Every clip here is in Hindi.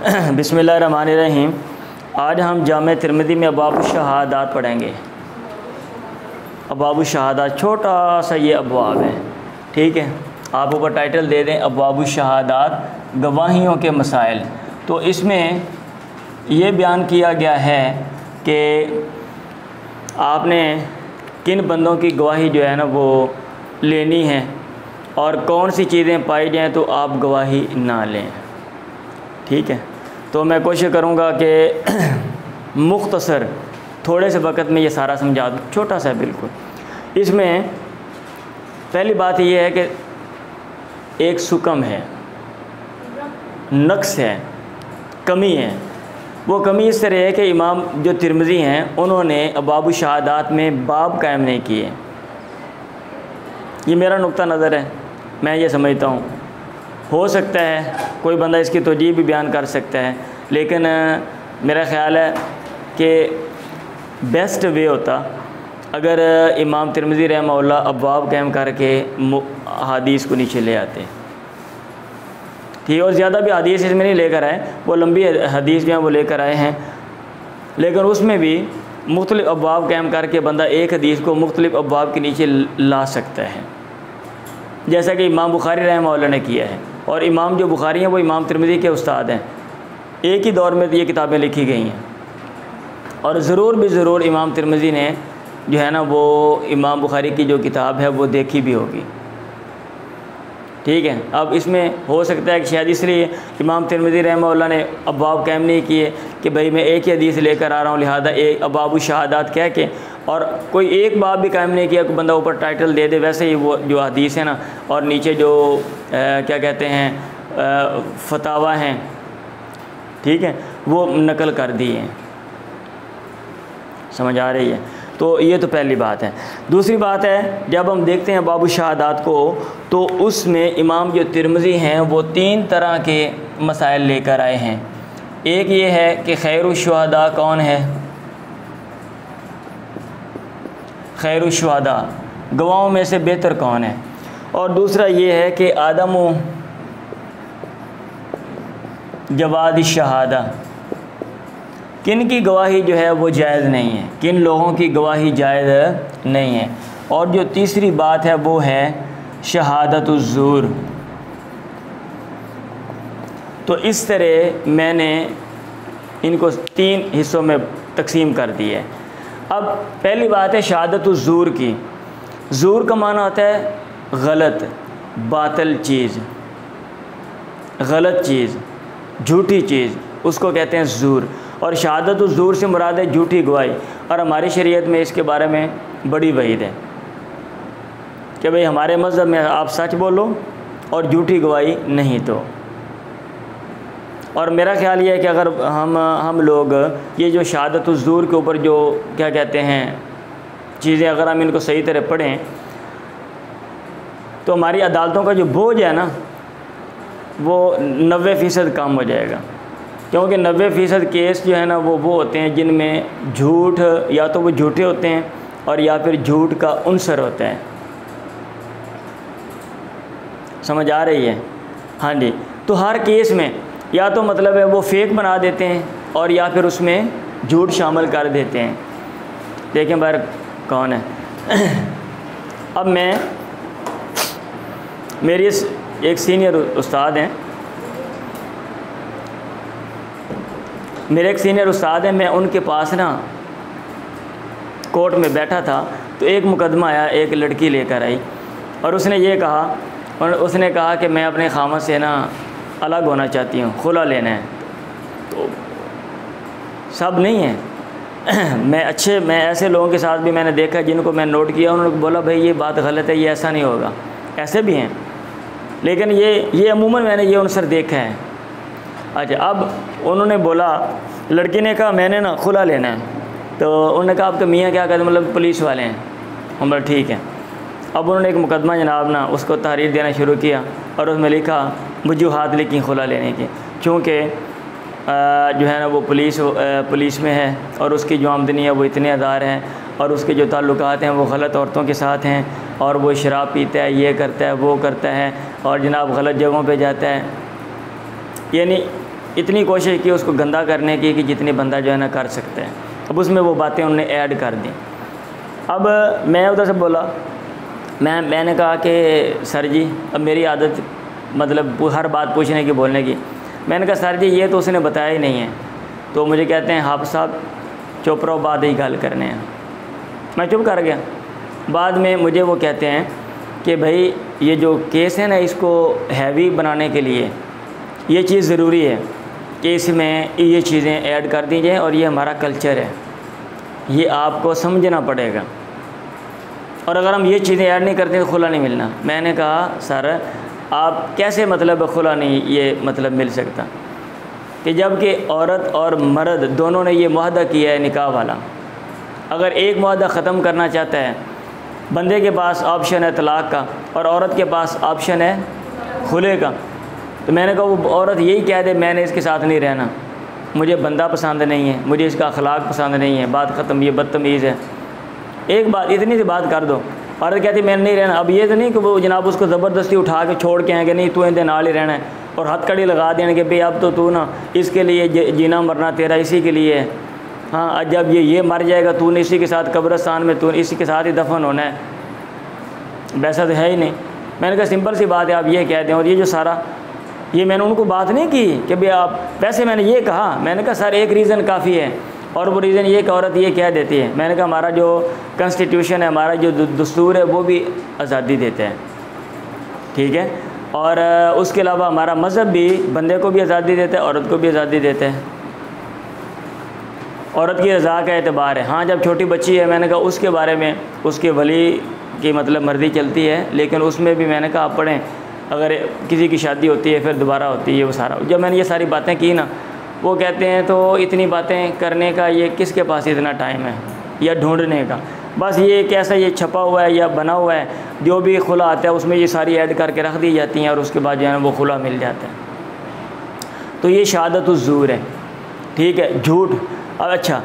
बिस्मिल्लाहिर्रहमानिर्रहीम। आज हम जामे तिरमिज़ी में अब्वाब शहादात पढ़ेंगे। अब्वाब शहादात छोटा सा ये अब्वाब है, ठीक है। आप ऊपर टाइटल दे दें अब्वाब शहादात, गवाहियों के मसाइल। तो इसमें ये बयान किया गया है कि आपने किन बंदों की गवाही जो है ना वो लेनी है और कौन सी चीज़ें पाई जाएँ तो आप गवाही ना लें, ठीक है। तो मैं कोशिश करूँगा कि मुख्तसर थोड़े से वक़्त में ये सारा समझा दूँ, छोटा सा है बिल्कुल। इसमें पहली बात ये है कि एक सुकम है, नक्स है, कमी है। वो कमी इस तरह है कि इमाम जो तिरमिज़ी हैं उन्होंने अब्वाब शहादात में बाब कायम नहीं किए। ये मेरा नुक्ता नज़र है, मैं ये समझता हूँ। हो सकता है कोई बंदा इसकी तौजीह भी बयान कर सकता है, लेकिन मेरा ख़्याल है कि बेस्ट वे होता अगर इमाम तिरमिज़ी रहमहुल्लाह अब्वाब कायम करके हदीस को नीचे ले आते, ठीक है। और ज़्यादा भी हदीस इसमें नहीं लेकर आए, वो लंबी हदीस जो हैं वो लेकर आए हैं, लेकिन उसमें भी मुख्तलिफ़ अब्वाब कायम करके बंदा एक हदीस को मुख्तलिफ़ अब्वाब के नीचे ला सकता है, जैसा कि इमाम बुखारी रहमहुल्लाह ने किया है। और इमाम जो बुखारी हैं वो इमाम तिरमिज़ी के उस्ताद हैं, एक ही दौर में ये किताबें लिखी गई हैं। और ज़रूर भी ज़रूर इमाम तिरमिज़ी ने जो है ना वो इमाम बुखारी की जो किताब है वो देखी भी होगी, ठीक है। अब इसमें हो सकता है कि शायद इसलिए इमाम तिरमिज़ी रहमहुल्लाह ने अब्वाब कायम नहीं किए कि भाई मैं एक ही हदीस लेकर आ रहा हूँ, लिहाजा एक अब्वाब शहादात कह के और कोई एक बाब भी कायम नहीं किया कि बंदा ऊपर टाइटल दे दे। वैसे ही वो जो हदीस है ना और नीचे जो क्या कहते हैं फतावा हैं, ठीक है, वो नकल कर दिए हैं। समझ आ रही है? तो ये तो पहली बात है। दूसरी बात है, जब हम देखते हैं बाबू शहादात को तो उसमें इमाम जो तिरमिज़ी हैं वो 3 तरह के मसाइल लेकर आए हैं। एक ये है कि खैरुश्शुहदा कौन है, खैरुश्शुहदा गवाहों में से बेहतर कौन है। और दूसरा ये है कि आदम जवाद शहादा, किन की गवाही जो है वो जायज़ नहीं है, किन लोगों की गवाही जायज़ नहीं है। और जो तीसरी बात है वो है शहादतुज़्ज़ूर। तो इस तरह मैंने इनको 3 हिस्सों में तकसीम कर दी है। अब पहली बात है शहादतुज़्ज़ूर की। ज़ूर का माना होता है गलत, बातिल चीज़, गलत चीज़, झूठी चीज़, उसको कहते हैं ज़ूर। और शहादतुज़्ज़ूर से मुराद है झूठी गवाही। और हमारी शरीयत में इसके बारे में बड़ी वईद है कि भाई हमारे मज़हब में आप सच बोलो और झूठी गवाही नहीं तो। और मेरा ख्याल ये है कि अगर हम लोग ये जो शहादतुज़्ज़ूर के ऊपर जो क्या कहते हैं चीज़ें अगर हम इनको सही तरह पढ़ें तो हमारी अदालतों का जो बोझ है ना वो 90% कम हो जाएगा। क्योंकि 90% केस जो है ना वो होते हैं जिनमें झूठ या तो वो झूठे होते हैं और या फिर झूठ का उनसर होता है। समझ आ रही है? हाँ जी। तो हर केस में या तो मतलब है वो फेक बना देते हैं और या फिर उसमें झूठ शामिल कर देते हैं। देखें बार कौन है। अब मैं मेरी एक सीनियर उस्ताद हैं, मेरे एक सीनियर उस्ताद हैं, मैं उनके पास ना कोर्ट में बैठा था तो एक मुकदमा आया, एक लड़की लेकर आई और उसने ये कहा, और उसने कहा कि मैं अपने खामद से ना अलग होना चाहती हूँ, खुला लेना है। तो सब नहीं है मैं ऐसे लोगों के साथ भी मैंने देखा जिनको मैं नोट किया, उन्होंने बोला भाई ये बात गलत है, ये ऐसा नहीं होगा। ऐसे भी हैं, लेकिन ये अमूमन मैंने ये उनसे देखा है। अच्छा, अब उन्होंने बोला, लड़की ने कहा मैंने ना खुला लेना है। तो उन्होंने कहा आपके मियाँ क्या कहते, मतलब पुलिस वाले हैं। हम बोला ठीक है। अब उन्होंने एक मुकदमा जनाब ना उसको तहरीर देना शुरू किया और उसमें लिखा वजूहात लिखी खुला लेने की, चूँकि जो है ना वो पुलिस में है और उसकी जो आमदनी है वो इतने हज़ार हैं और उसके जो ताल्लुकात हैं वो गलत औरतों के साथ हैं और वो शराब पीता है, ये करता है, वो करता है और जनाब गलत जगहों पे जाता है। यानी इतनी कोशिश की उसको गंदा करने की कि जितनी बंदा जो है ना कर सकते हैं। अब उसमें वो बातें उन्होंने ऐड कर दी। अब मैं उधर से बोला, मैंने कहा कि सर जी, अब मेरी आदत मतलब हर बात पूछने की, बोलने की। मैंने कहा सर जी ये तो उसने बताया ही नहीं है। तो मुझे कहते हैं हाफ़िज़ साहब चुप रहो, बाद ही गल करने हैं। मैं चुप कर गया। बाद में मुझे वो कहते हैं कि भाई ये जो केस है ना, इसको हैवी बनाने के लिए ये चीज़ ज़रूरी है कि इसमें ये चीज़ें ऐड कर दी जाएँ और ये हमारा कल्चर है, ये आपको समझना पड़ेगा। और अगर हम ये चीज़ें ऐड नहीं करते तो खुला नहीं मिलना। मैंने कहा सर आप कैसे मतलब खुला नहीं ये मतलब मिल सकता, कि जबकि औरत और मर्द दोनों ने ये मुआहदा किया है निकाह वाला। अगर एक मुआहदा ख़त्म करना चाहता है, बंदे के पास ऑप्शन है तलाक़ का और औरत के पास ऑप्शन है खुले का, तो मैंने कहा वो औरत यही कह दे मैंने इसके साथ नहीं रहना, मुझे बंदा पसंद नहीं है, मुझे इसका अखलाक पसंद नहीं है, बात ख़त्म, ये बदतमीज़ है। एक बात, इतनी सी बात कर दो। औरत कहती मैंने नहीं रहना। अब ये तो नहीं कि वो जनाब उसको ज़बरदस्ती उठा के छोड़ के आएंगे, नहीं तू इनके नाल ही रहना है, और हथकड़ी लगा देंगे भाई अब तो तू ना इसके लिए जीना मरना तेरा इसी के लिए है। हाँ, जब ये मर जाएगा तूने इसी के साथ कब्रिस्तान में तू इसी के साथ ही दफन होना है। वैसा तो है ही नहीं। मैंने कहा सिंपल सी बात है, आप ये कह दें। और ये जो सारा ये मैंने उनको बात नहीं की कि भाई आप, वैसे मैंने ये कहा, मैंने कहा सर एक रीज़न काफ़ी है, और वो रीज़न ये कि औरत ये कह देती है। मैंने कहा हमारा जो कॉन्स्टिट्यूशन है, हमारा जो दस्तूर है, वो भी आज़ादी देता है, ठीक है। और उसके अलावा हमारा मज़हब भी बंदे को भी आज़ादी देता है, औरत को भी आज़ादी देता है। औरत की रज़ा का एतबार है। हाँ, जब छोटी बच्ची है, मैंने कहा उसके बारे में उसके वली की मतलब मर्ज़ी चलती है, लेकिन उसमें भी मैंने कहा आप पढ़ें, अगर किसी की शादी होती है फिर दोबारा होती है वो सारा। जब मैंने ये सारी बातें की ना, वो कहते हैं तो इतनी बातें करने का ये किसके पास इतना टाइम है या ढूंढने का। बस ये कैसा ये छपा हुआ है या बना हुआ है, जो भी खुला आता है उसमें ये सारी ऐड करके रख दी जाती हैं और उसके बाद जो है ना वो खुला मिल जाता है। तो ये शहादतुज़्ज़ूर है, ठीक है, झूठ। अब अच्छा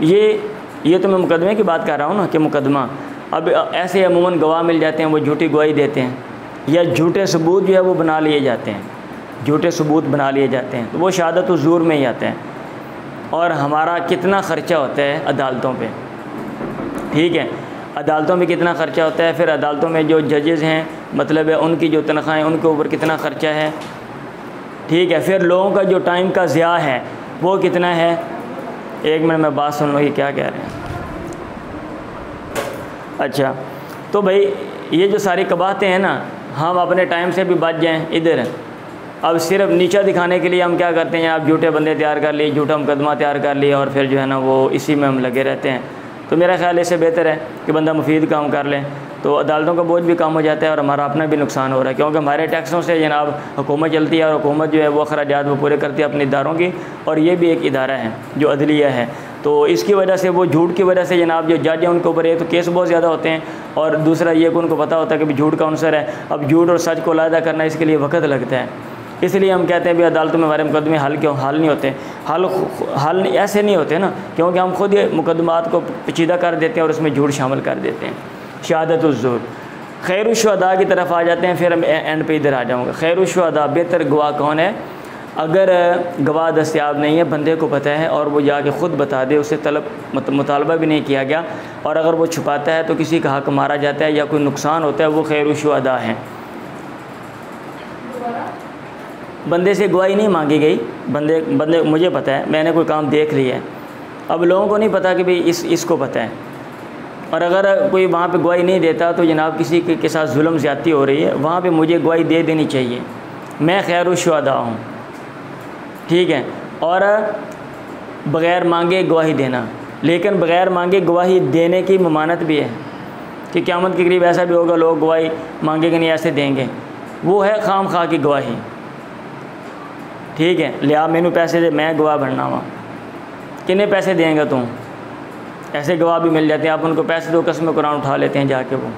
ये तो मैं मुकदमे की बात कर रहा हूँ ना, कि मुकदमा अब ऐसे अमूमन गवाह मिल जाते हैं, वो झूठी गवाही देते हैं या झूठे सबूत जो है वो बना लिए जाते हैं, झूठे सबूत बना लिए जाते हैं, तो वो शहादतुज़्ज़ूर में ही आते हैं। और हमारा कितना ख़र्चा होता है अदालतों पे, ठीक है, अदालतों में कितना ख़र्चा होता है, फिर अदालतों में जो जजेज़ हैं मतलब है उनकी जो तनख्वाहें, उनके ऊपर कितना ख़र्चा है, ठीक है, फिर लोगों का जो टाइम का ज़िया है वो कितना है। एक मिनट में बात सुन लो, ये क्या कह रहे हैं। अच्छा, तो भाई ये जो सारी कबाहतें हैं ना, हम अपने टाइम से भी बच जाएं इधर। अब सिर्फ नीचा दिखाने के लिए हम क्या करते हैं, आप झूठे बंदे तैयार कर लिए, झूठा मुकदमा तैयार कर लिए, और फिर जो है ना वो इसी में हम लगे रहते हैं। तो मेरा ख्याल इससे बेहतर है कि बंदा मुफीद काम कर लें, तो अदालतों का बोझ भी कम हो जाता है और हमारा अपना भी नुकसान हो रहा है, क्योंकि हमारे टैक्सों से जनाब हुकूमत चलती है, और हुकूमत जो है वो अखराजात वो पूरे करती है अपने इदारों की, और ये भी एक इदारा है जो अदलिया है। तो इसकी वजह से वो झूठ की वजह से जनाब जो जज हैं उनके ऊपर एक तो केस बहुत ज़्यादा होते हैं, और दूसरा ये कि उनको पता होता है कि झूठ का अनसर है। अब झूठ और सच को अलग करना इसके लिए वक्त लगता है, इसलिए हम कहते हैं भाई अदालतों में हमारे मुकदमे हल नहीं होते। हल ऐसे नहीं होते ना, क्योंकि हम खुद ये मुकदमात को पेचीदा कर देते हैं और उसमें झूठ शामिल कर देते हैं। शहादतुज़्ज़ूर। खैरुश्शुहदा की तरफ आ जाते हैं, फिर हम एंड पे इधर आ जाऊँगा। खैरुश्शुहदा, बेहतर गवाह कौन है। अगर गवाह दस्तयाब नहीं है, बंदे को पता है और वो जाके ख़ुद बता दे, उससे तलब मुतालबा भी नहीं किया गया, और अगर वो छुपाता है तो किसी का हक़ मारा जाता है या कोई नुकसान होता है, वो खैरुश्शुहदा है। बंदे से गवाही नहीं मांगी गई, बंदे मुझे पता है, मैंने कोई काम देख लिया है, अब लोगों को नहीं पता कि भाई इसको पता है, और अगर कोई वहाँ पे गवाही नहीं देता तो जनाब किसी के साथ जुल्म ज़्यादती हो रही है, वहाँ पे मुझे गवाही दे देनी चाहिए। मैं खैरुश्शुहदा हूँ, ठीक है, और बग़ैर मांगे गवाही देना, लेकिन बग़ैर मांगे गवाही देने की ममानत भी है कि क़यामत के करीब ऐसा भी होगा लोग गवाही मांगेंगे नहीं, ऐसे देंगे, वो है खाम खा की गवाही, ठीक है। लिया मैनू पैसे दे, मैं गवाह बनना वा, कितने पैसे देंगे तुम, ऐसे गवाह भी मिल जाते हैं, आप उनको पैसे दो, कसम कुरान उठा लेते हैं जाके वो,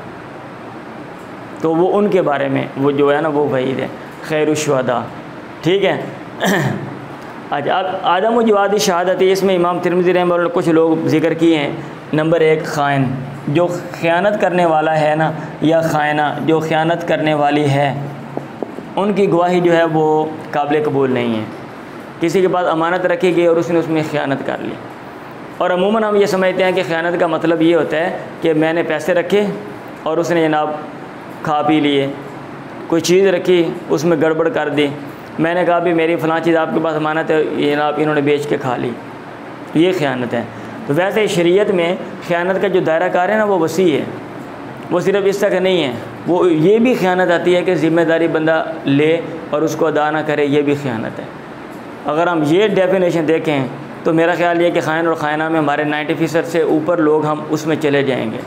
तो वो उनके बारे में वो जो है ना वो वहीद है, खैरुश्शुहदा, ठीक है। अच्छा, अब आदम जवादी शहादत, इसमें इमाम तिरमिज़ी रहमतुल्लाह कुछ लोग ज़िक्र किए हैं। नंबर 1, ख़ाइन, जो ख़यानत करने वाला है ना, या ख़ाइना जो ख़यानत करने वाली है, उनकी गवाही जो है वो काबिल कबूल नहीं है। किसी के पास अमानत रखी गई और उसने उसमें ख़यानत कर ली। और अमूमन हम ये समझते हैं कि ख़यानत का मतलब ये होता है कि मैंने पैसे रखे और उसने जनाब खा पी लिए, कोई चीज़ रखी उसमें गड़बड़ कर दी, मैंने कहा भी मेरी फ़लाँ चीज़ आपके पास अमानत है, ये जनाब इन्होंने बेच के खा ली, ये ख़यानत है। तो वैसे शरीयत में ख़यानत का जो दायरा कार है ना वो वसी है, वो सिर्फ़ इस तक नहीं है, वो ये भी ख़यानत आती है कि ज़िम्मेदारी बंदा ले और उसको अदा ना करे, ये भी ख़यानत है। अगर हम ये डेफिनेशन देखें तो मेरा ख़्याल ये कि ख़ाइन और ख़ाइना में हमारे 90% से ऊपर लोग हम उसमें चले जाएंगे,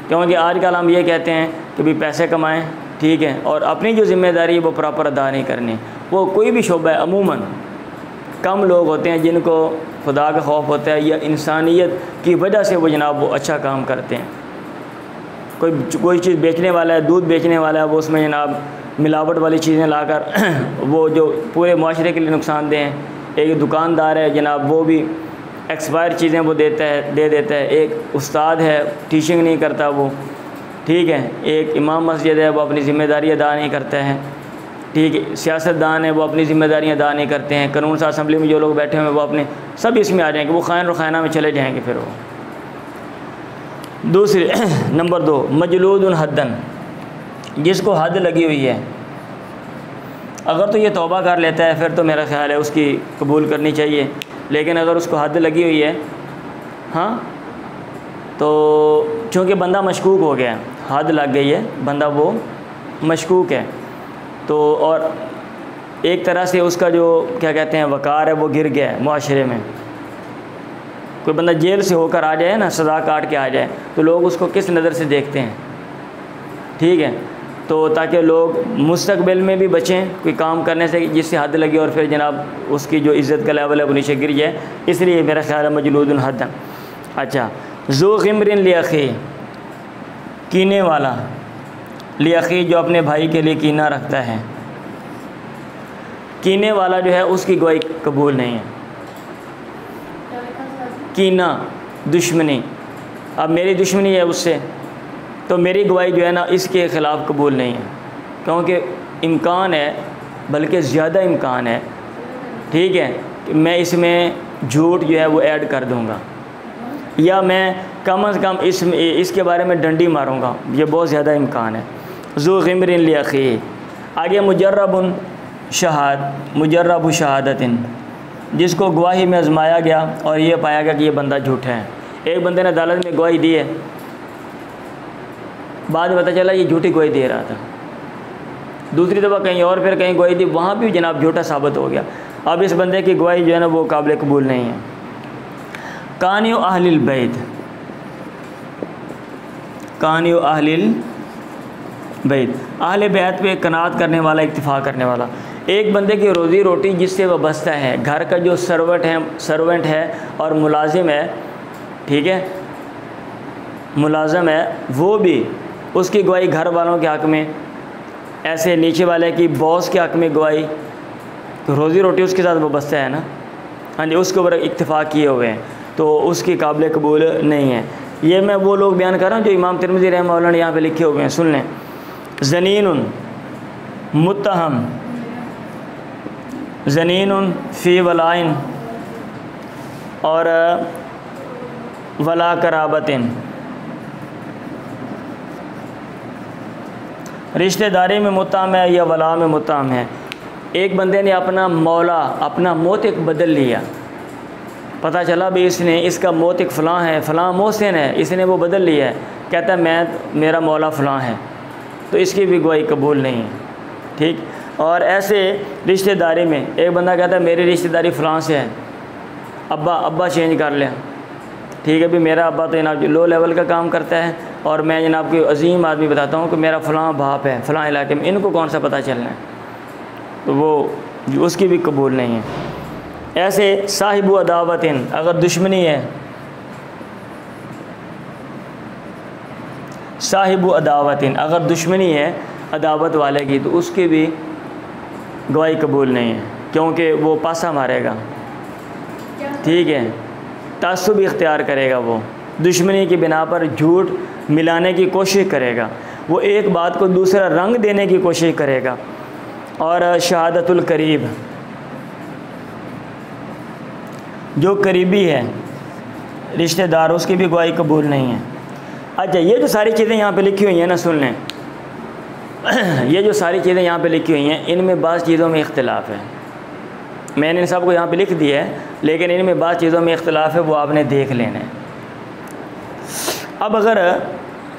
क्योंकि आजकल हम ये कहते हैं कि भाई पैसे कमाएं, ठीक है, और अपनी जो ज़िम्मेदारी है वो प्रॉपर अदा नहीं करनी। वो कोई भी शोबा है, अमूमन कम लोग होते हैं जिनको खुदा का खौफ होता है या इंसानियत की वजह से वो जनाब वो अच्छा काम करते हैं। कोई चीज़ बेचने वाला है, दूध बेचने वाला है, वो उसमें जनाब मिलावट वाली चीज़ें लाकर वो जो पूरे माशरे के लिए नुकसानदेह हैं। एक दुकानदार है जनाब, वो भी एक्सपायर चीज़ें वो दे देता है। एक उस्ताद है, टीचिंग नहीं करता वो, ठीक है। एक इमाम मस्जिद है, वो अपनी ज़िम्मेदारी अदा नहीं करता है, ठीक है। सियासतदान है, वो अपनी ज़िम्मेदारियाँ अदा नहीं करते हैं। कानून साज़ असम्बली में जो लोग बैठे हुए हैं वो अपने सब इसमें आ जाएंगे, वो ख़ाइन और ख़ाइना में चले जाएंगे फिर वो। दूसरी नंबर 2, मजलूदुन हद्दन, जिसको हद लगी हुई है, अगर तो ये तौबा कर लेता है फिर तो मेरा ख़्याल है उसकी कबूल करनी चाहिए, लेकिन अगर उसको हद लगी हुई है, हाँ, तो चूँकि बंदा मशकूक हो गया, हद लग गई है, बंदा वो मशकूक है, तो और एक तरह से उसका जो क्या कहते हैं वक़ार है वो गिर गया है मुआशरे में। कोई बंदा जेल से होकर आ जाए ना, सज़ा काट के आ जाए, तो लोग उसको किस नज़र से देखते हैं, ठीक है। तो ताकि लोग मुस्तकबिल में भी बचें कोई काम करने से जिससे हद लगे और फिर जनाब उसकी जो इज़्ज़त का लेवल है वो नीचे गिर जाए, इसलिए मेरा ख़्याल है मजलूदुन हद्दन। अच्छा, ज़ू ग़िम्रिन लिअख़ी, कीने वाला, लिअख़ी जो अपने भाई के लिए कीना रखता है, कीने वाला जो है उसकी गवाही कबूल नहीं है। कीना, दुश्मनी, अब मेरी दुश्मनी है उससे, तो मेरी गवाही जो है ना इसके ख़िलाफ़ कबूल नहीं है, क्योंकि इम्कान है, बल्कि ज़्यादा इम्कान है, ठीक है, कि मैं इसमें झूठ जो है वो ऐड कर दूँगा, या मैं कम अज़ कम इसके बारे में डंडी मारूँगा, ये बहुत ज़्यादा इम्कान है। ज़ू ग़िम्रिन लिअख़ी। आगे मुजर्रबुन शहादतिन, जिसको गवाही में आजमाया गया और ये पाया गया कि ये बंदा झूठा है। एक बंदे ने अदालत में गवाही दी है, बाद में पता चला ये झूठी गवाही दे रहा था, दूसरी दफ़ा कहीं और फिर कहीं गवाही दी, वहाँ भी जनाब झूठा साबित हो गया। अब इस बंदे की गवाही जो है ना वो काबिल कबूल नहीं है। कानियो अहलिल बैत, कानियो अहलिल बैत, अहले बैत पे कनात करने वाला, इक्तिफ़ा करने वाला। एक बंदे की रोज़ी रोटी जिससे वह बसता है, घर का जो सर्वेंट है और मुलाजिम है, ठीक है, मुलाजिम है, वो भी उसकी गवाही घर वालों के हक़ में, ऐसे नीचे वाले की बॉस के हक़ में गवाही, तो रोज़ी रोटी उसके साथ वो बसता है ना, हाँ जी, उसके ऊपर इत्तिफ़ाक़ किए हुए हैं, तो उसकी काबिल कबूल नहीं है। ये मैं वो लोग बयान कर रहा हूँ जो इमाम तिरमिज़ी रहमहुल्लाह ने यहाँ पे लिखे हुए हैं, सुन लें। ज़नीनुन मुत्तहम, ज़नीनुन फ़ी वलाइन और वला कराबतिन, रिश्तेदारी में मुत्तहम है या वला में मुत्तहम है। एक बंदे ने अपना मौला, अपना मोतिक बदल लिया, पता चला भी इसका मोतिक फ़लाँ है, फ़लाँ मोहसिन है, इसने वो बदल लिया है, कहता है मेरा मौला फ़लाँ है, तो इसकी भी गवाही कबूल नहीं है, ठीक। और ऐसे रिश्तेदारी में एक बंदा कहता है मेरी रिश्तेदारी फ़लाँ से है, अब्बा चेंज कर लिया, ठीक है, भी मेरा अब्बा तो जनाब लो लेवल का काम करता है और मैं जनाब कोई अजीम आदमी बताता हूँ कि मेरा फ़लाँ बाप है फ़लाँ इलाके में, इनको कौन सा पता चलना है, तो वो उसकी भी कबूल नहीं है। ऐसे साहिबु अदावतिन, अगर दुश्मनी है, साहिबु अदावतिन, अगर दुश्मनी है अदावत वाले की, तो उसकी भी गवाही कबूल नहीं है, क्योंकि वो पासा मारेगा, ठीक है, तासुब इख्तियार करेगा, वो दुश्मनी की बिना पर झूठ मिलाने की कोशिश करेगा, वो एक बात को दूसरा रंग देने की कोशिश करेगा। और शहादतुल करीब, जो करीबी है रिश्तेदार, उसकी भी गवाही कबूल नहीं है। अच्छा, ये जो सारी चीज़ें यहाँ पे लिखी हुई हैं ना, सुन लें, ये जो सारी चीज़ें यहाँ पे लिखी हुई हैं, इनमें बाज़ चीज़ों में इख्तिलाफ़ है। मैंने इन सब को यहाँ पे लिख दिया है, लेकिन इनमें बाज़ चीज़ों में इख्तिलाफ़ है, वो आपने देख लेना है। अब अगर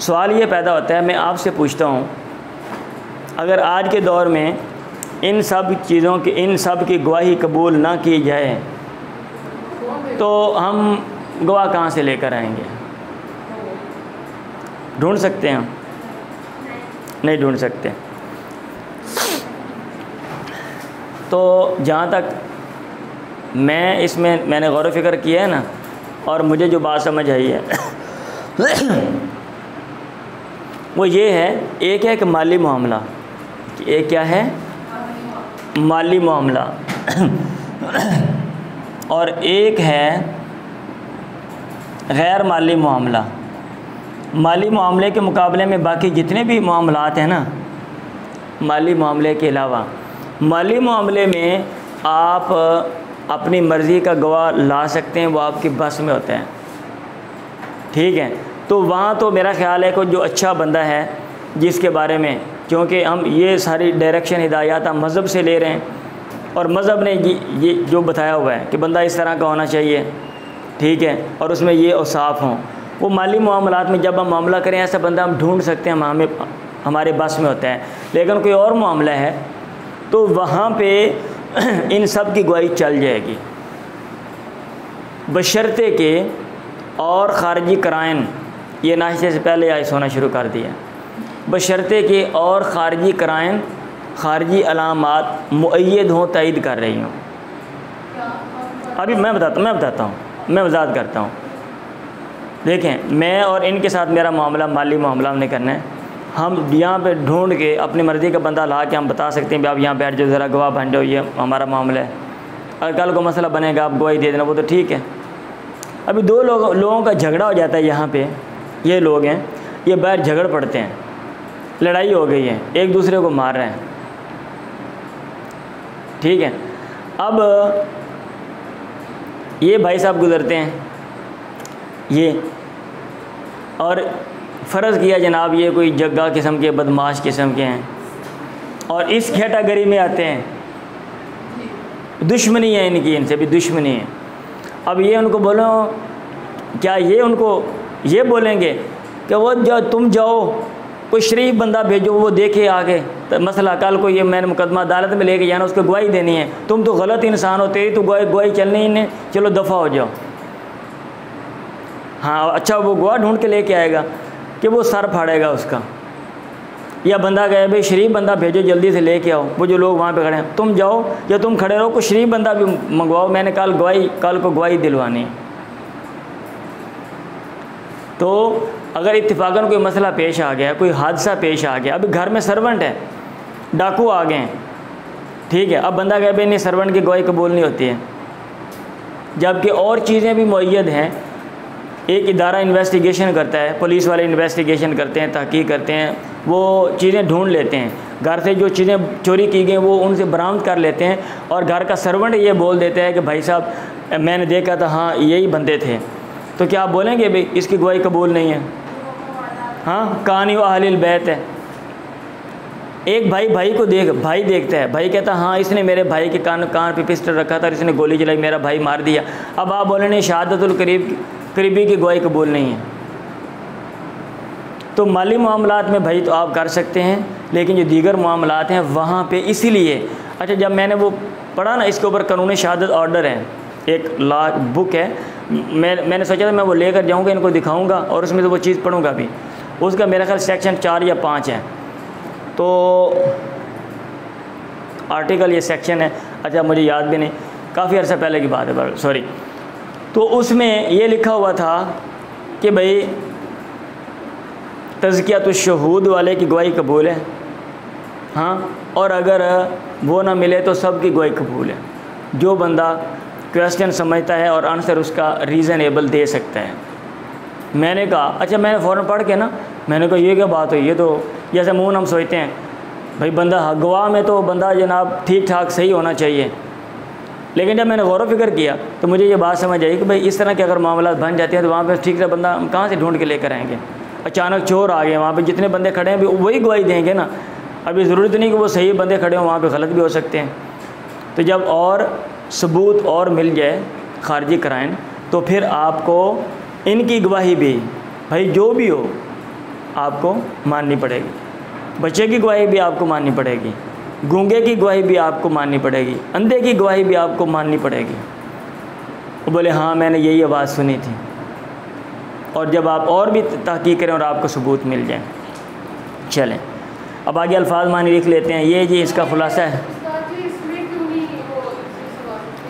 सवाल ये पैदा होता है, मैं आपसे पूछता हूँ, अगर आज के दौर में इन सब चीज़ों की, इन सब की गवाही कबूल ना की जाए तो हम गवाह कहाँ से लेकर आएंगे? ढूंढ सकते हैं? नहीं ढूंढ सकते। तो जहाँ तक मैंने गौर व फिक्र किया है ना, और मुझे जो बात समझ आई है वो ये है, एक है कि माली मामला, एक क्या है? माली मामला, और एक है गैर माली मामला। माली मामले के मुकाबले में बाकी जितने भी मामलात हैं ना, माली मामले के अलावा, माली मामले में आप अपनी मर्ज़ी का गवाह ला सकते हैं, वो आपकी बस में होता है, ठीक है। तो वहाँ तो मेरा ख्याल है कि जो अच्छा बंदा है, जिसके बारे में, क्योंकि हम ये सारी डायरेक्शन हिदायत हम मज़हब से ले रहे हैं, और मज़हब ने ये जो बताया हुआ है कि बंदा इस तरह का होना चाहिए, ठीक है, और उसमें ये औसाफ हों, वो माली मामलात में जब हम मामला करें, ऐसा बंदा हम ढूंढ सकते हैं, हमारे बस में होता है। लेकिन कोई और मामला है तो वहाँ पे इन सब की गवाही चल जाएगी, बशर्ते के और ख़ारजी कराइन, ये नाश्ते से पहले आइस होना शुरू कर दिया, बशर्ते के और ख़ारजी कराइन, ख़ारजी अलामात मुअय्यद हों, तईद कर रही हूँ। अभी मैं बताता हूँ, मैं वज़ाहत करता हूँ। देखें, मैं और इनके साथ मेरा मामला माली मामला हमने करना है। हम यहाँ पे ढूंढ के अपनी मर्ज़ी का बंदा ला के हम बता सकते हैं, भाई आप यहाँ बैठ जाओ, ज़रा गवाह बन जाओ, ये हमारा मामला है। अगर कल को मसला बनेगा, आप गवाही दे देना, वो तो ठीक है। अभी दो लोगों का झगड़ा हो जाता है यहाँ पे, ये लोग हैं, ये बाहर झगड़ पड़ते हैं, लड़ाई हो गई है, एक दूसरे को मार रहे हैं, ठीक है। अब ये भाई साहब गुज़रते हैं, ये, और फ़र्ज़ किया जनाब ये कोई जग्गा किस्म के, बदमाश किस्म के हैं, और इस कैटेगरी में आते हैं, दुश्मनी है इनकी, इनसे भी दुश्मनी है। अब ये उनको बोलो, क्या ये उनको ये बोलेंगे कि वो तुम जाओ कोई शरीफ बंदा भेजो, वो देखे आगे तो मसला, कल को ये मैंने मुकदमा अदालत में लेके जाना, उसको गवाही देनी है, तुम तो गलत इंसान हो, तेरी तो गवाही चलनी ही नहीं, चलो दफ़ा हो जाओ। हाँ, अच्छा, वो गवाह ढूंढ के लेके आएगा कि वो सर फाड़ेगा उसका, या बंदा गए भाई शरीफ बंदा भेजो, जल्दी से लेके आओ, वो जो लोग वहाँ पे खड़े हैं, तुम जाओ या तुम खड़े रहो, कोई शरीफ बंदा भी मंगवाओ, मैंने कल को गवाही दिलवानी। तो अगर इत्तेफाकन कोई मसला पेश आ गया, कोई हादसा पेश आ गया, अभी घर में सर्वेंट है, डाकू आ गए, ठीक है, अब बंदा कहे भाई नहीं, सर्वेंट की गवाही कबूल नहीं होती है, जबकि और चीज़ें भी मुअय्यद हैं। एक इदारा इन्वेस्टिगेशन करता है, पुलिस वाले इन्वेस्टिगेशन करते हैं, तहकीक करते हैं, वो चीज़ें ढूंढ लेते हैं, घर से जो चीज़ें चोरी की गई वो उनसे बरामद कर लेते हैं, और घर का सर्वेंट ये बोल देता है कि भाई साहब मैंने देखा था, हाँ यही बंदे थे। तो क्या आप बोलेंगे भाई इसकी गवाही कबूल नहीं है? हाँ, कहानी व अहलिल बैत है। एक भाई को भाई देखता है, भाई कहता है हाँ इसने मेरे भाई के कान पे पिस्टल रखा था, इसने गोली चलाई, मेरा भाई मार दिया। अब आप बोले नहीं, शहादतुल करीबी की गवाही कबूल नहीं है। तो माली मामलात में भाई तो आप कर सकते हैं, लेकिन जो दीगर मामलात हैं वहाँ पे इसीलिए, अच्छा जब मैंने वो पढ़ा ना, इसके ऊपर कानून शहादत ऑर्डर है, एक लॉ बुक है, मैंने सोचा था मैं वो लेकर जाऊँगा, इनको दिखाऊँगा और उसमें से वो चीज़ पढ़ूँगा भी। उसका मेरा ख्याल सेक्शन 4 या 5 है, तो आर्टिकल ये सेक्शन है, अच्छा मुझे याद भी नहीं, काफ़ी अर्सा पहले की बात है, सॉरी। तो उसमें ये लिखा हुआ था कि भाई तज़कियतुश्शुहूद वाले की गवाही कबूल है, हाँ, और अगर वो ना मिले तो सब की गवाही कबूल है, जो बंदा क्वेश्चन समझता है और आंसर उसका रीज़नेबल दे सकता है। मैंने कहा अच्छा, मैंने फ़ौरन पढ़ के ना, मैंने कहा ये क्या बात हुई, ये तो जैसे मुँह हम सोचते हैं भाई बंदा गवाह में तो बंदा जनाब ठीक ठाक सही होना चाहिए, लेकिन जब मैंने गौर व फिक्र किया तो मुझे ये बात समझ आई कि भाई इस तरह के अगर मामला बन जाते हैं तो वहाँ पर ठीक से बंदा हम कहाँ से ढूंढ के लेकर आएंगे। अचानक चोर आ गए, वहाँ पे जितने बंदे खड़े हैं वही गवाही देंगे ना। अभी ज़रूरत नहीं कि वो सही बंदे खड़े हों, वहाँ पे गलत भी हो सकते हैं। तो जब और सबूत और मिल जाए खारजी कराइन तो फिर आपको इनकी गवाही भी भाई जो भी हो आपको माननी पड़ेगी। बच्चे की गवाही भी आपको माननी पड़ेगी, गूंगे की गवाही भी आपको माननी पड़ेगी, अंधे की गवाही भी आपको माननी पड़ेगी। वो बोले हाँ मैंने यही आवाज़ सुनी थी। और जब आप और भी तहकीक करें और आपको सबूत मिल जाए। चलें अब आगे अल्फाज मानी लिख लेते हैं। ये जी इसका खुलासा है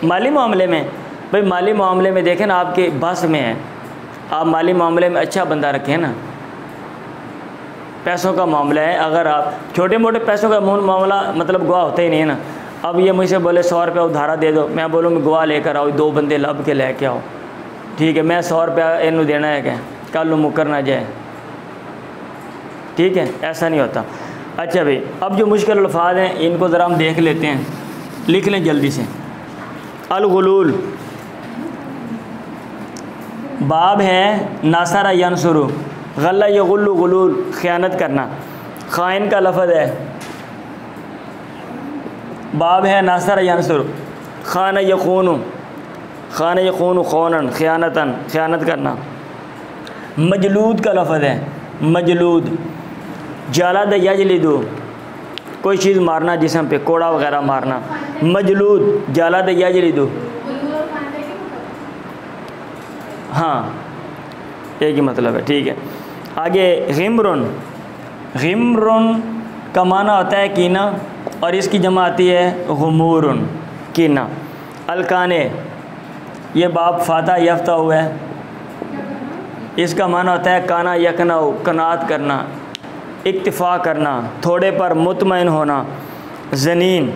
माली मामले में। भाई माली मामले में देखें ना, आपके बस में है, आप माली मामले में अच्छा बंदा रखें ना। पैसों का मामला है, अगर आप छोटे मोटे पैसों का मामला मतलब गवाह होता ही नहीं है ना। अब ये मुझसे बोले 100 रुपया उधारा दे दो, मैं बोलूँ मैं गवाह लेकर आओ, 2 बंदे लब के लेके आओ, ठीक है, मैं 100 रुपया इन्हों देना है क्या, कल मुकर ना जाए, ठीक है, ऐसा नहीं होता। अच्छा भाई अब जो मुश्किल अल्फाज हैं इनको ज़रा हम देख लेते हैं, लिख लें जल्दी से। अल-गुलूल बाब है नासरा यनसुरु, गल्ला यगुल्लु गुलूल ख़यानत करना, ख़ाइन का लफ्ज़ है। बाब है नासरा यनसुरु, खाना यखूनु, खाना यखूनु खौनन ख़यानतन, ख़यानत करना। मजलूद का लफ्ज़ है, मजलूद जालद यजलिदु, कोई चीज़ मारना जिस्म पे, कोड़ा वगैरह मारना। मजलूद जालद यजलिदु, हाँ एक ही मतलब है, ठीक है। आगे गिमरुन, गिमरुन का माना होता है कीना और इसकी जमा आती है गुमूरुन, कीना। अलकाने ये बाप फाता यफ्ता हुआ है, इसका माना होता है काना यकना, कनात करना, इक्तिफ़ा करना, थोड़े पर मुतमईन होना। ज़नीन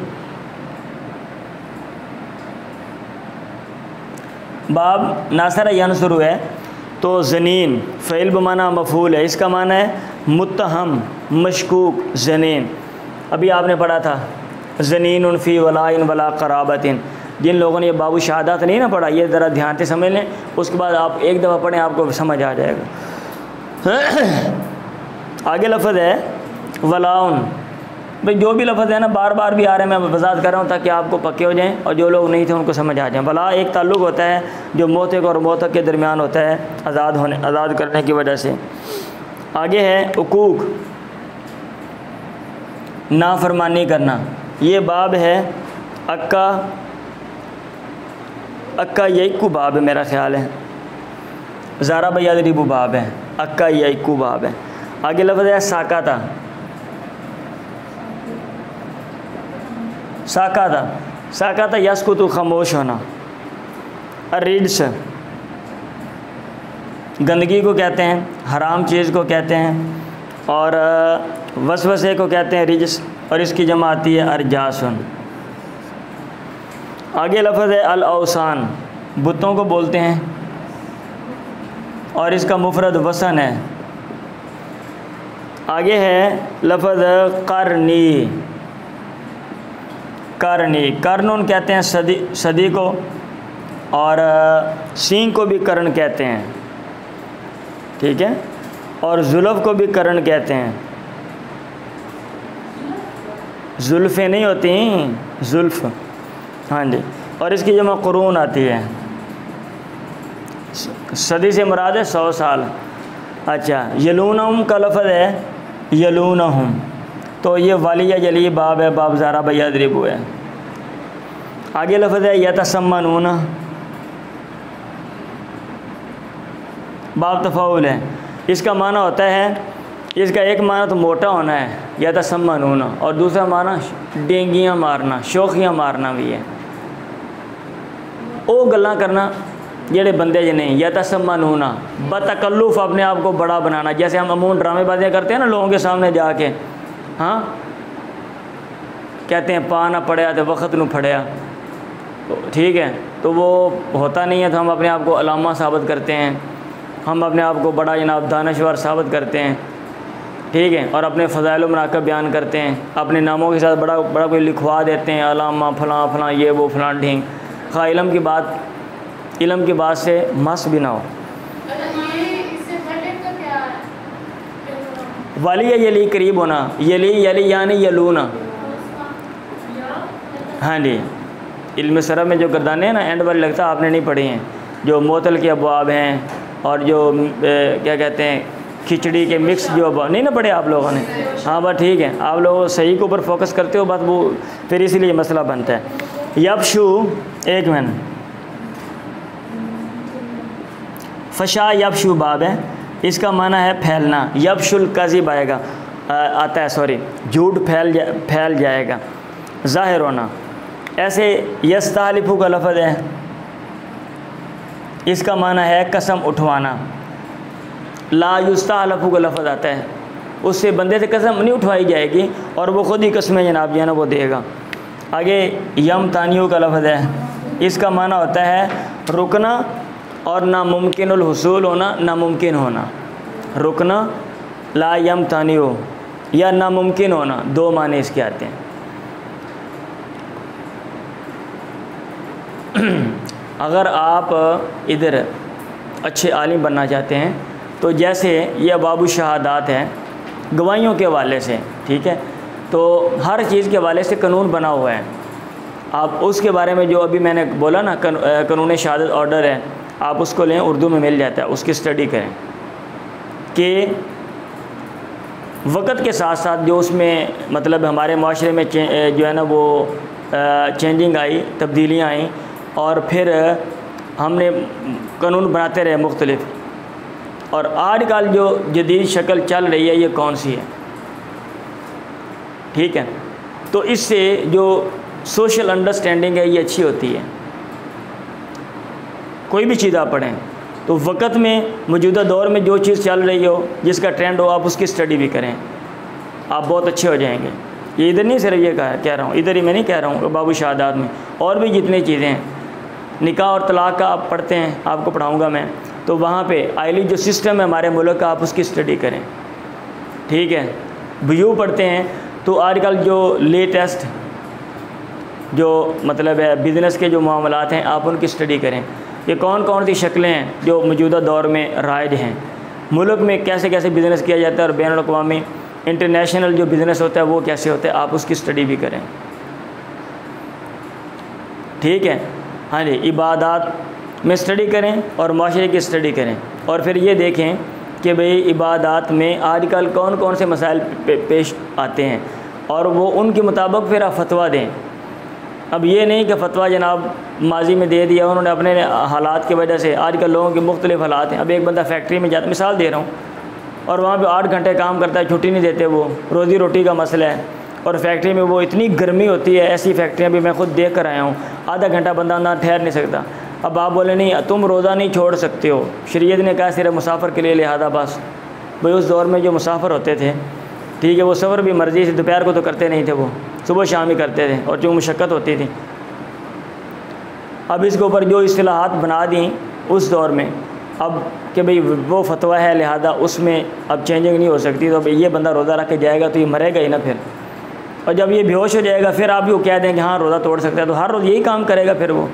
बाब नासरा यनसुरु है तो ज़नीन फ़इल बमाना मफ़ूल है, इसका माना है मुत्तहम, मशकूक। ज़नीन अभी आपने पढ़ा था ज़नीन फ़ी वलाइन वला क़राबतिन। जिन लोगों ने ये बाबू शहादत नहीं ना पढ़ा, ये ज़रा ध्यान से समझ लें, उसके बाद आप एक दफ़ा पढ़ें आपको समझ आ जाएगा। आगे लफ्ज़ है वलाउन, भाई जो भी लफ्ज़ है ना बार बार भी आ रहे हैं, मैं वज़ाहत कर रहा हूँ ताकि आपको पक्के हो जाएं और जो लोग नहीं थे उनको समझ आ जाए। वला एक ताल्लुक़ होता है जो मोतक और मोतक के दरमियान होता है, आज़ाद करने की वजह से। आगे है उकूक, नाफरमानी करना। ये बाब है अक्का यकू बाब है, मेरा ख़्याल है ज़ारा बयादरीबू बाब है, अक्का यकू बाब है। आगे लफ्ज़ है साकाता, साकाता, साकाता यसकुतु खामोश होना। रिड्स गंदगी को कहते हैं, हराम चीज़ को कहते हैं, और वसवसे को कहते हैं रिज्स, और इसकी जमा आती है अरजासन। आगे लफ्ज़ है अल-औसान, बुतों को बोलते हैं और इसका मुफरद वसन है। आगे है लफ्ज़ करनी, करनी, कर्नुन कहते हैं सदी को, और सींग को भी कर्ण कहते हैं, ठीक है, और जुल्फ़ को भी कर्ण कहते हैं। जुल्फ़ें नहीं होती, जुल्फ़, हाँ जी, और इसकी जमा कुरून आती है। सदी से मुराद है 100 साल। अच्छा यलूनहुम का लफ्ज़ है यलूनहुम, तो ये वाली या जली बाब है, बाब ज़ारा बयादरिबु है। आगे लफ्ज़ है यतसम्मनून, बाब तफ़ाउल है, इसका माना होता है, इसका एक माना तो मोटा होना है यतसम्मनून, और दूसरा माना डेंगियाँ मारना, शोखियाँ मारना भी है। ओ गल्ला करना जेड़े बंदे ज नहीं, यतसम्मनून बतकल्लुफ़, अपने आप को बड़ा बनाना। जैसे हम अमूमन ड्रामेबाजियाँ करते हैं ना लोगों के सामने जाके, हाँ कहते हैं पा ना पड़या तो वक़्त नू फड़या, तो ठीक है, तो वो होता नहीं है, तो हम अपने आप को अलामा साबित करते हैं, हम अपने आप को बड़ा जनाब दानश्वर साबित करते हैं, ठीक है, और अपने फ़ज़ाइल व मनाक़िब बयान करते हैं, अपने नामों के साथ बड़ा बड़ा कोई लिखवा देते हैं, अलामा फ़लाँ फ़लाँ ये वो फ़लाँ ढींग। खा इल्म की बात से मस भी ना हो। वाली या यली करीब होना, यली यानी यलूना। हाँ जी, इल्म सरफ़ में जो गर्दाने हैं ना एंड वाली लगता आपने नहीं पढ़ी हैं, जो मोतल के अबवाब हैं और जो क्या कहते हैं खिचड़ी के मिक्स जो अबवाब नहीं ना पढ़े आप लोगों ने। हाँ बस ठीक है, आप लोग सही के ऊपर फोकस करते हो, बस वो फिर इसीलिए मसला बनता है। यबशु, एक मिनट, फशा यबशु बाब है, इसका माना है फैलना। यबशुल कज़िब आएगा, आता है सॉरी, झूठ फैल जाएगा, ज़ाहिर होना। ऐसे यस्तालिफु का लफ्ज़ है, इसका माना है कसम उठवाना। ला युस्तालिफु का लफ्ज़ आता है, उससे बंदे से कसम नहीं उठवाई जाएगी और वो ख़ुद ही कसमें जनाब जो ना वो देगा। आगे यम तानियों का लफ्ज़ है, इसका माना होता है रुकना और नामुमकिनुल हुसूल होना, नामुमकिन होना। रुकना, ला यम तानियो, या नामुमकिन होना, दो माने इसके आते हैं। अगर आप इधर अच्छे आलिम बनना चाहते हैं तो जैसे ये अबाबु शहादात है गवाहियों के हवाले से, ठीक है, तो हर चीज़ के हवाले से कानून बना हुआ है। आप उसके बारे में जो अभी मैंने बोला ना कानून शहादत ऑर्डर है, आप उसको लें, उर्दू में मिल जाता है, उसकी स्टडी करें कि वक़्त के साथ साथ जो उसमें मतलब हमारे माशरे में जो है ना वो चेंजिंग आई, तब्दीलियाँ आई और फिर हमने कानून बनाते रहे मुख्तलिफ, और आजकल जो जदीद शक्ल चल रही है ये कौन सी है, ठीक है। तो इससे जो सोशल अंडरस्टैंडिंग है ये अच्छी होती है। कोई भी चीज़ आप पढ़ें तो वक़्त में मौजूदा दौर में जो चीज़ चल रही हो, जिसका ट्रेंड हो, आप उसकी स्टडी भी करें, आप बहुत अच्छे हो जाएंगे। ये इधर नहीं सिर्फ ये कह रहा हूँ, इधर ही मैं नहीं कह रहा हूँ, बाबू शहादात में और भी जितनी चीज़ें हैं, निकाह और तलाक़ का आप पढ़ते हैं, आपको पढ़ाऊँगा मैं, तो वहाँ पे आइली जो सिस्टम है हमारे मुल्क का, आप उसकी स्टडी करें, ठीक है। व्यू पढ़ते हैं तो आजकल जो लेटेस्ट जो मतलब है बिज़नेस के जो मामलात हैं, आप उनकी स्टडी करें, ये कौन कौन सी शक्लें हैं जो मौजूदा दौर में राइज हैं, मुल्क में कैसे कैसे बिज़नेस किया जाता है और बैनुल अक़वामी इंटरनेशनल जो बिज़नेस होता है वो कैसे होता है, आप उसकी स्टडी भी करें, ठीक है। हाँ जी, इबादात में स्टडी करें और माशरे की स्टडी करें, और फिर ये देखें कि भाई इबादात में आजकल कौन कौन से मसाइल पेश आते हैं और वो उनके मुताबिक फिर आप फतवा दें। अब ये नहीं कि फ़तवा जनाब माजी में दे दिया उन्होंने अपने हालात की वजह से, आजकल लोगों के मुख्तलिफ हालात हैं। अब एक बंदा फैक्ट्री में जाता, मिसाल दे रहा हूँ, और वहाँ पे 8 घंटे काम करता है, छुट्टी नहीं देते, वो रोज़ी रोटी का मसला है, और फैक्ट्री में वो इतनी गर्मी होती है, ऐसी फैक्ट्रियाँ भी मैं खुद देख कर आया हूँ, आधा घंटा बंदा अंदर ठहर नहीं सकता। अब आप बोले नहीं तुम रोज़ा नहीं छोड़ सकते हो, शरीयत ने कहा सिर्फ मुसाफिर के लिए लिहाजा बस। भाई उस दौर में जो मुसाफिर होते थे, ठीक है, वो सफ़र भी मर्ज़ी से दोपहर को तो करते नहीं थे, वो सुबह शाम ही करते थे, और जो मुशक्क़त होती थी। अब इसके ऊपर जो इस्तिलाहात बना दी उस दौर में, अब कि भाई वो फतवा है लिहाजा उसमें अब चेंजिंग नहीं हो सकती, तो भाई ये बंदा रोज़ा रख के जाएगा तो ये मरेगा ही ना फिर, और जब ये बेहोश हो जाएगा फिर आप भी कह दें कि हाँ रोज़ा तोड़ सकता है, तो हर रोज़ यही काम करेगा। फिर वो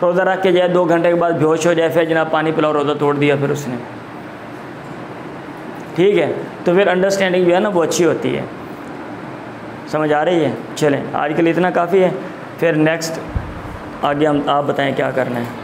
रोज़ा रख के जाए, 2 घंटे के बाद बेहोश हो जाए, फिर जनाब पानी पिलाओ, रोज़ा तोड़ दिया फिर उसने, ठीक है। तो फिर अंडरस्टैंडिंग जो है ना वो अच्छी होती है, समझ आ रही है। चलें आज के लिए इतना काफ़ी है, फिर नेक्स्ट आगे हम आप बताएं क्या करना है।